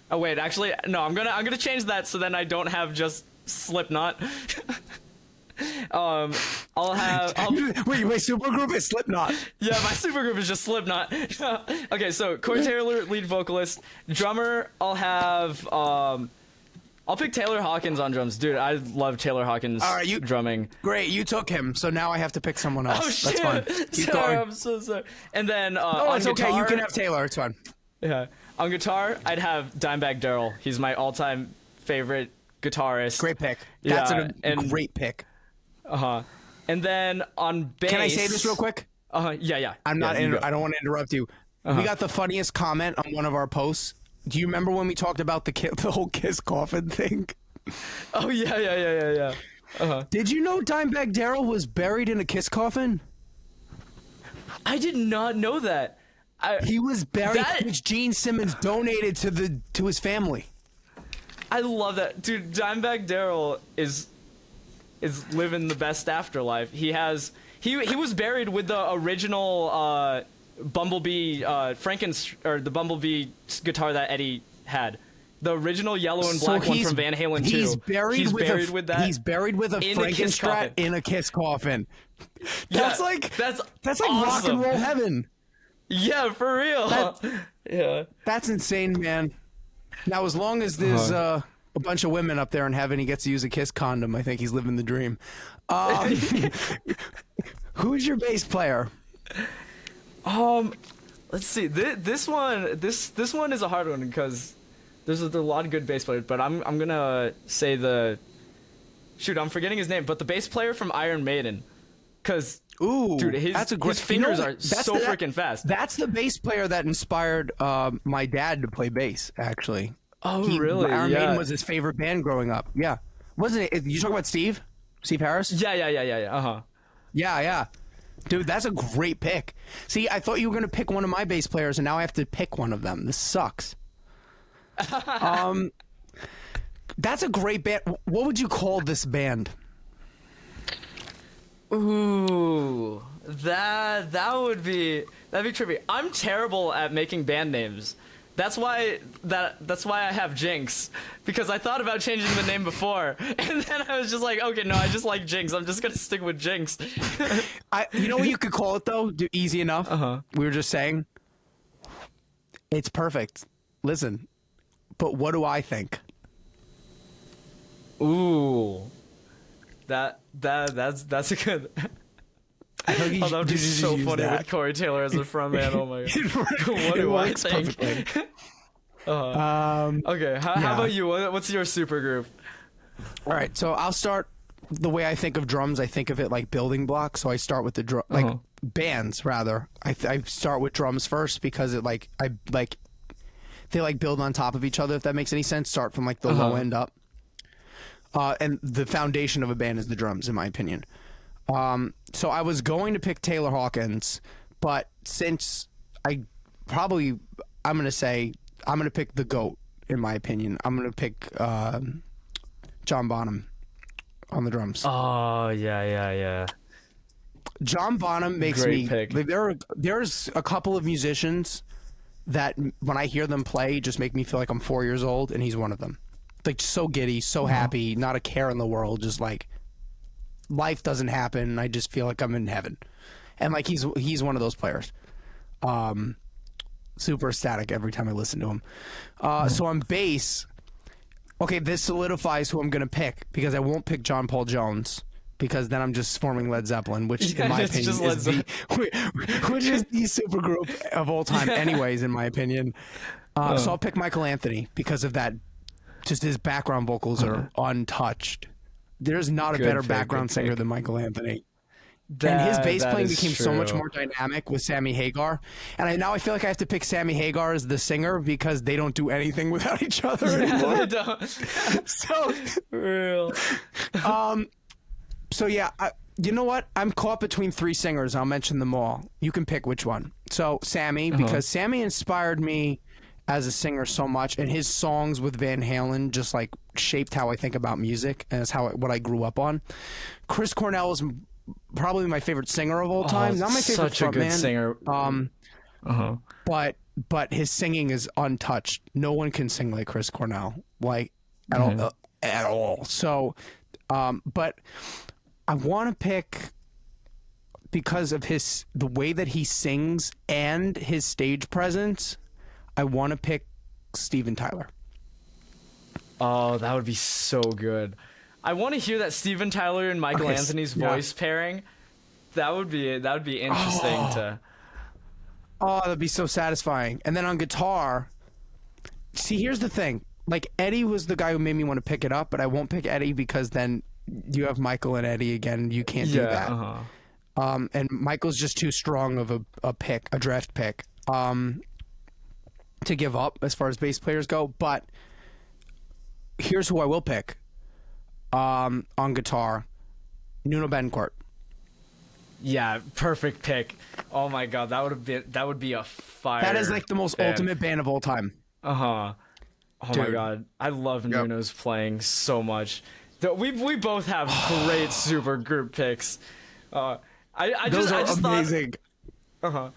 Oh wait, actually no, I'm gonna change that so then I don't have just Slipknot. I'll Wait, my super group is Slipknot. Yeah, my super group is just Slipknot. Okay, so Corey Taylor, lead vocalist. Drummer, I'll pick Taylor Hawkins on drums. Dude, I love Taylor Hawkins drumming. Great, you took him, so now I have to pick someone else. Oh shit! That's fine. Keep Sorry, going. I'm so sorry. And then Oh, it's on okay. guitar, You can have Taylor. It's fine. Yeah, on guitar, I'd have Dimebag Darrell. He's my all-time favorite guitarist. Great pick. That's yeah, a great pick. And then on bass. Can I say this real quick? Yeah. I don't want to interrupt you. We got the funniest comment on one of our posts. Do you remember when we talked about the whole Kiss coffin thing? Oh yeah. Did you know Dimebag Darrell was buried in a Kiss coffin? I did not know that. He was buried, which Gene Simmons donated to his family. I love that, dude. Dimebag Darrell is living the best afterlife. He was buried with the original Bumblebee or the Bumblebee guitar that Eddie had. The original yellow and black one from Van Halen 2. He's buried with that. He's buried with a Frankenstrat in a Kiss coffin. That's that's awesome. Rock and roll heaven. Yeah, for real. That's insane, man. Now, as long as there's a bunch of women up there in heaven, he gets to use a Kiss condom. I think he's living the dream. Who's your bass player? Let's see. This one is a hard one because there's a lot of good bass players. But I'm gonna say I'm forgetting his name. But the bass player from Iron Maiden, because dude, his fingers are so freaking fast. That's the bass player that inspired my dad to play bass. Actually. Oh, really? Iron Maiden was his favorite band growing up. Yeah, wasn't it? You talking about Steve Harris? Yeah. Yeah. Dude, that's a great pick. See, I thought you were gonna pick one of my bass players, and now I have to pick one of them. This sucks. That's a great band. What would you call this band? Ooh, that'd be trippy. I'm terrible at making band names. That's why I have Jinx, because I thought about changing the name before, and then I was just like, okay, no, I just like Jinx. I'm just gonna stick with Jinx. You know what you could call it though? Easy enough. We were just saying. It's perfect. Listen, but what do I think? Ooh, that's a good. I think that would be so funny with Corey Taylor as a frontman. Oh my god. What do I think? Okay, how about you? What's your super group? All right, so I'll start the way I think of drums. I think of it like building blocks. So I start with the drum, like bands rather. I start with drums first because they build on top of each other. If that makes any sense, start from like the low end up. And the foundation of a band is the drums, in my opinion. So I was going to pick Taylor Hawkins, but since I'm going to pick the GOAT, in my opinion. I'm going to pick John Bonham on the drums. Oh, yeah. John Bonham makes Great me. pick. Like, there's a couple of musicians that when I hear them play, just make me feel like I'm 4 years old, and he's one of them. Like so giddy, so happy, not a care in the world, just like life doesn't happen. And I just feel like I'm in heaven, and like he's one of those players. Super ecstatic every time I listen to him. So on bass, okay, this solidifies who I'm gonna pick because I won't pick John Paul Jones because then I'm just forming Led Zeppelin, which in my opinion is which is the supergroup of all time, anyways, in my opinion. So I'll pick Michael Anthony because of that. Just his background vocals are untouched. There's not a better background singer than Michael Anthony. And his bass playing became so much more dynamic with Sammy Hagar. And now I feel like I have to pick Sammy Hagar as the singer because they don't do anything without each other anymore. They don't. So Real. So yeah, you know what? I'm caught between three singers. I'll mention them all. You can pick which one. So Sammy, because Sammy inspired me as a singer so much, and his songs with Van Halen just like shaped how I think about music, and it's what I grew up on. Chris Cornell is probably my favorite singer of all time. Not my favorite such a good singer. But his singing is untouched. No one can sing like Chris Cornell, like at all. So, but I want to pick because of the way that he sings and his stage presence. I want to pick Steven Tyler. Oh, that would be so good. I want to hear that Steven Tyler and Michael Anthony's voice pairing. That would be interesting to. Oh, that'd be so satisfying. And then on guitar, see, here's the thing. Like Eddie was the guy who made me want to pick it up, but I won't pick Eddie because then you have Michael and Eddie again. You can't do that. And Michael's just too strong of a draft pick. To give up as far as bass players go, but here's who I will pick on guitar. Nuno Betancourt. Yeah, perfect pick. Oh my god, that would be a fire. That is like the most ultimate band of all time. Oh Dude. My god, I love Nuno's playing so much. We both have great super group picks. I just amazing. I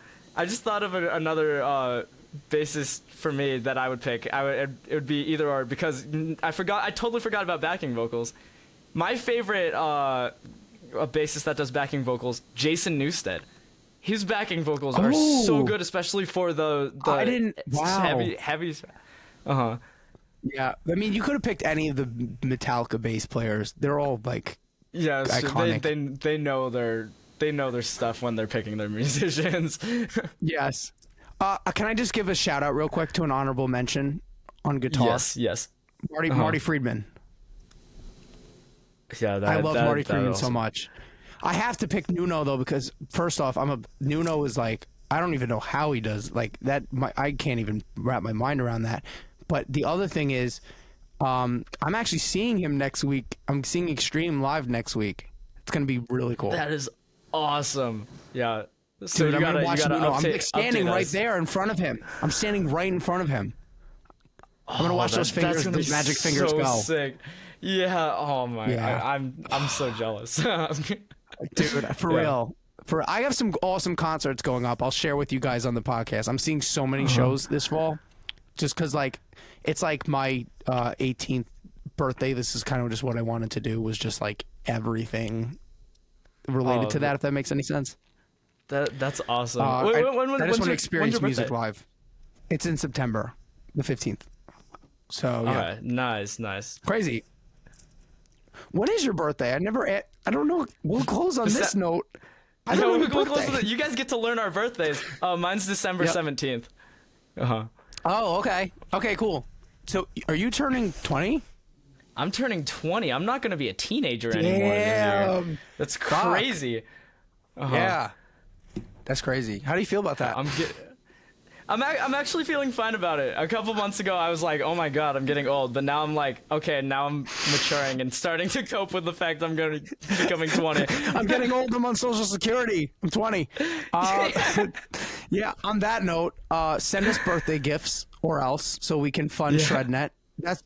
just thought of another bassist for me that I would pick. It would be either or because I totally forgot about backing vocals. My favorite a bassist that does backing vocals, Jason Newsted. His backing vocals are so good, especially for the heavy. Yeah, I mean, you could have picked any of the Metallica bass players. They're all like iconic. They know their stuff when they're picking their musicians. Yes. Can I just give a shout out real quick to an honorable mention on guitar? Yes. Marty Friedman. Yeah, I love Marty Friedman so much. I have to pick Nuno though because first off, Nuno is like I don't even know how he does like that. I can't even wrap my mind around that. But the other thing is, I'm actually seeing him next week. I'm seeing Extreme live next week. It's gonna be really cool. That is awesome. Yeah. So Dude, I'm gonna watch Nuno. I'm like standing right there in front of him. I'm standing right in front of him. I'm gonna watch those magic fingers go. Sick. Yeah. Oh my. Yeah. I'm so jealous. Dude, for real. I have some awesome concerts going up. I'll share with you guys on the podcast. I'm seeing so many shows this fall, just because like it's like my 18th birthday. This is kind of just what I wanted to do. Was just like everything related to that. If that makes any sense. That's awesome. I just want to experience music live. It's in September, the 15th. So yeah, right. Nice. Crazy. When is your birthday? I don't know. We'll close on this note. We'll close you guys get to learn our birthdays. Mine's December 17th. Oh, okay. Okay, cool. So, are you turning 20? I'm turning 20. I'm not going to be a teenager anymore this year. That's crazy. Yeah. That's crazy. How do you feel about that? I'm actually feeling fine about it. A couple months ago, I was like, oh my god, I'm getting old. But now I'm like, okay, now I'm maturing and starting to cope with the fact I'm going to be becoming 20. I'm getting old. I'm on Social Security. I'm 20. Yeah, on that note, send us birthday gifts or else so we can fund ShredNet.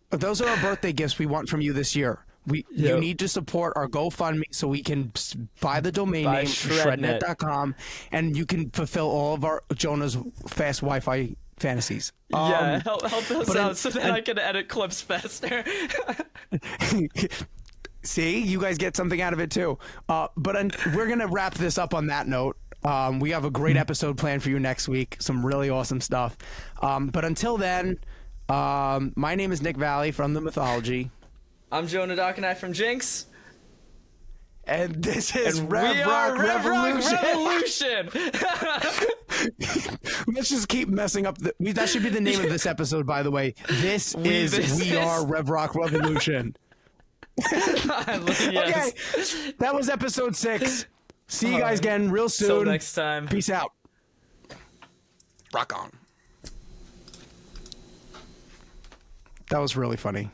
Those are our birthday gifts we want from you this year. You Yep. need to support our GoFundMe so we can buy the domain Buy name Shrednet. shrednet.com, and you can fulfill all of our Jonah's fast Wi-Fi fantasies. Yeah, help us out so that and- I can edit clips faster. See, you guys get something out of it too. We're gonna wrap this up on that note. We have a great episode planned for you next week. Some really awesome stuff. But until then, my name is Nick Valley from the Mythology. I'm Jonah Dockenai from Jinx. And this is And Rev we Rock are Rev Rock Revolution. Revolution. Let's just keep messing up. That should be the name of this episode, by the way. We are Rev Rock Revolution. Yes. Okay, that was episode 6. See you guys again real soon. Till next time. Peace out. Rock on. That was really funny.